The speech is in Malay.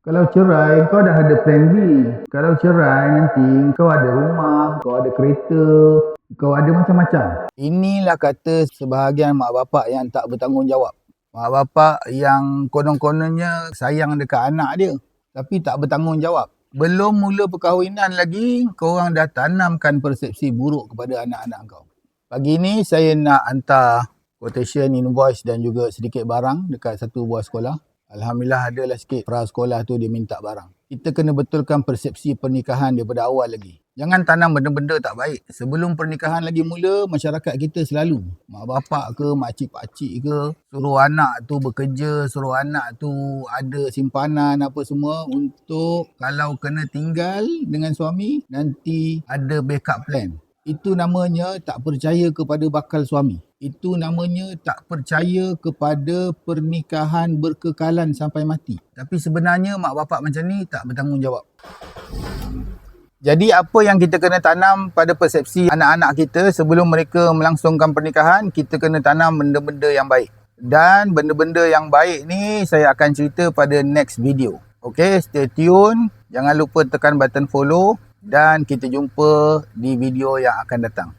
Kalau cerai, kau dah ada plan B. Kalau cerai, nanti kau ada rumah, kau ada kereta, kau ada macam-macam. Inilah kata sebahagian mak bapak yang tak bertanggungjawab. Mak bapak yang konon-kononnya sayang dekat anak dia, tapi tak bertanggungjawab. Belum mula perkahwinan lagi, korang dah tanamkan persepsi buruk kepada anak-anak kau. Pagi ni saya nak hantar quotation, invoice dan juga sedikit barang dekat satu buah sekolah. Alhamdulillah adalah sikit prasekolah tu dia minta barang. Kita kena betulkan persepsi pernikahan daripada awal lagi. Jangan tanam benda-benda tak baik. Sebelum pernikahan lagi mula, masyarakat kita selalu, mak bapak ke, makcik-pakcik ke, suruh anak tu bekerja, suruh anak tu ada simpanan apa semua untuk kalau kena tinggal dengan suami, nanti ada backup plan. Itu namanya tak percaya kepada bakal suami. Itu namanya tak percaya kepada pernikahan berkekalan sampai mati. Tapi sebenarnya mak bapak macam ni tak bertanggungjawab. Jadi apa yang kita kena tanam pada persepsi anak-anak kita sebelum mereka melangsungkan pernikahan, kita kena tanam benda-benda yang baik. Dan benda-benda yang baik ni saya akan cerita pada next video. Okay, stay tune. Jangan lupa tekan button follow dan kita jumpa di video yang akan datang.